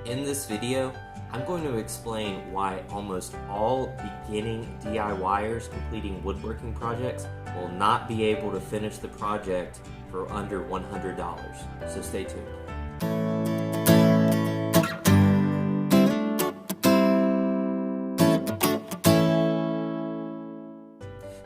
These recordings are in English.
In this video, I'm going to explain why almost all beginning DIYers completing woodworking projects will not be able to finish the project for under $100. So stay tuned.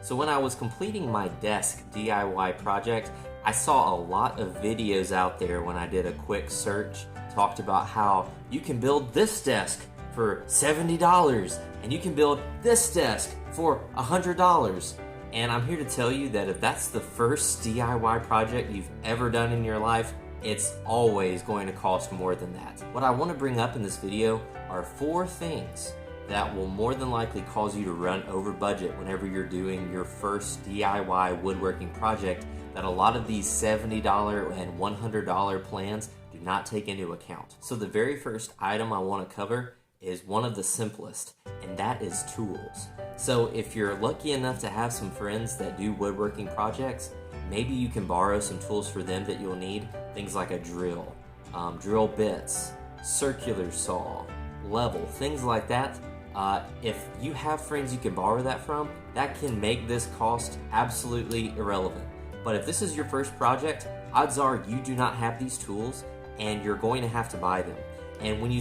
So when I was completing my desk DIY project, I saw a lot of videos out there when I did a quick search, talked about how you can build this desk for $70 and you can build this desk for $100. And I'm here to tell you that if that's the first DIY project you've ever done in your life, it's always going to cost more than that. What I want to bring up in this video are 4 things that will more than likely cause you to run over budget whenever you're doing your first DIY woodworking project that a lot of these $70 and $100 plans do not take into account. So the very first item I want to cover is one of the simplest, and that is tools. So if you're lucky enough to have some friends that do woodworking projects, maybe you can borrow some tools for them that you'll need. Things like a drill, drill bits, circular saw, level, things like that. If you have friends you can borrow that from, that can make this cost absolutely irrelevant. But if this is your first project, odds are you do not have these tools and you're going to have to buy them. And when you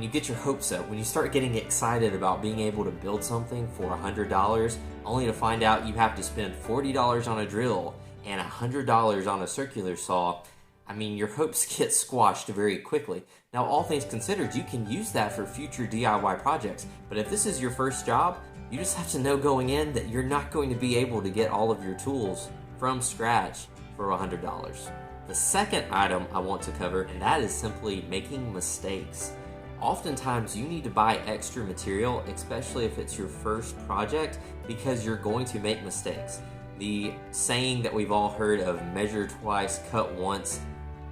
get your hopes up, when you start getting excited about being able to build something for $100, only to find out you have to spend $40 on a drill and $100 on a circular saw, I mean, your hopes get squashed very quickly. Now, all things considered, you can use that for future DIY projects, but if this is your first job, you just have to know going in that you're not going to be able to get all of your tools from scratch for $100. The second item I want to cover, and that is simply making mistakes. Oftentimes you need to buy extra material, especially if it's your first project, because you're going to make mistakes. The saying that we've all heard of measure twice, cut once,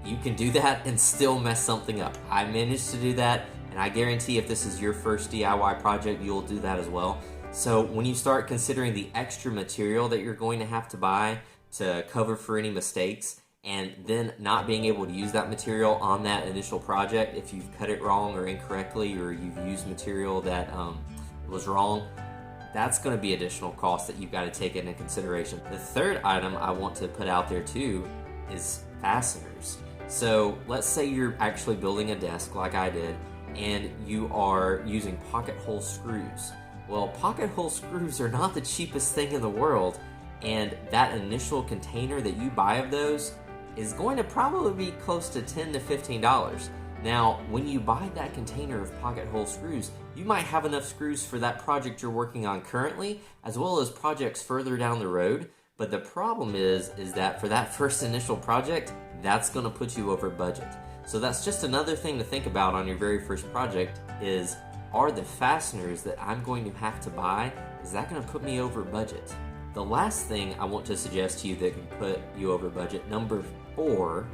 you can do that and still mess something up. I managed to do that, and I guarantee if this is your first DIY project, you'll do that as well. So when you start considering the extra material that you're going to have to buy to cover for any mistakes, and then not being able to use that material on that initial project if you've cut it wrong or incorrectly, or you've used material that was wrong, that's going to be additional costs that you've got to take into consideration. The third item I want to put out there too is fasteners. So let's say you're actually building a desk like I did, and you are using pocket hole screws. Well, pocket hole screws are not the cheapest thing in the world, and that initial container that you buy of those is going to probably be close to $10 to $15. Now, when you buy that container of pocket hole screws, you might have enough screws for that project you're working on currently, as well as projects further down the road. But the problem is that for that first initial project, that's going to put you over budget. So that's just another thing to think about on your very first project is, are the fasteners that I'm going to have to buy, is that going to put me over budget? The last thing I want to suggest to you that can put you over budget, number 4,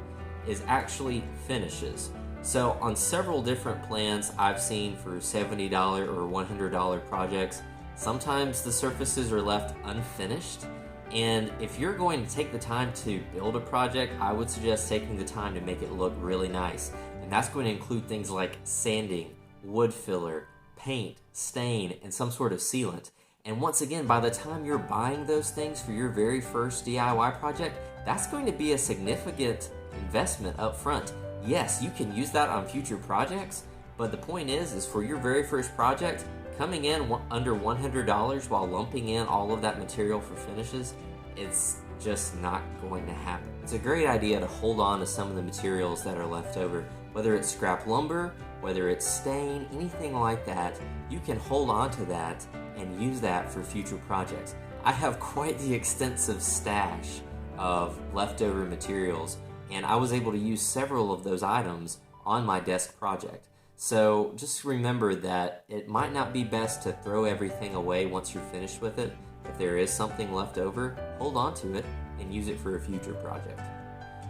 is actually finishes. So on several different plans I've seen for $70 or $100 projects, sometimes the surfaces are left unfinished. And if you're going to take the time to build a project, I would suggest taking the time to make it look really nice. And that's going to include things like sanding, wood filler, paint, stain, and some sort of sealant. And once again, by the time you're buying those things for your very first DIY project, that's going to be a significant investment up front. Yes, you can use that on future projects, but the point is for your very first project, coming in under $100 while lumping in all of that material for finishes, it's just not going to happen. It's a great idea to hold on to some of the materials that are left over, whether it's scrap lumber, whether it's stain, anything like that. You can hold on to that and use that for future projects. I have quite the extensive stash of leftover materials, and I was able to use several of those items on my desk project. So just remember that it might not be best to throw everything away once you're finished with it. If there is something left over, hold on to it and use it for a future project.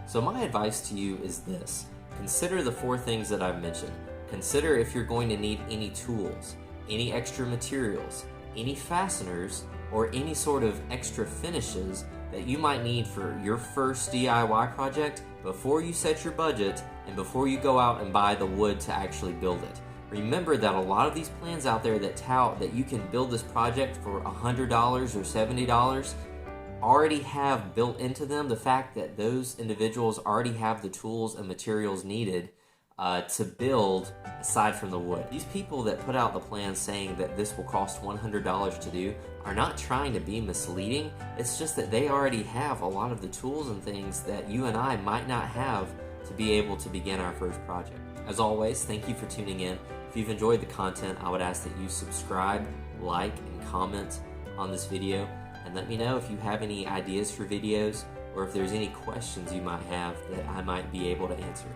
So my advice to you is this: consider the 4 things that I've mentioned. Consider if you're going to need any tools, any extra materials, any fasteners, or any sort of extra finishes that you might need for your first DIY project before you set your budget and before you go out and buy the wood to actually build it. Remember that a lot of these plans out there that tout that you can build this project for $100 or $70 already have built into them the fact that those individuals already have the tools and materials needed to build aside from the wood. These people that put out the plan saying that this will cost $100 to do are not trying to be misleading. It's just that they already have a lot of the tools and things that you and I might not have to be able to begin our first project. As always, thank you for tuning in. If you've enjoyed the content, I would ask that you subscribe, like, and comment on this video, and let me know if you have any ideas for videos or if there's any questions you might have that I might be able to answer.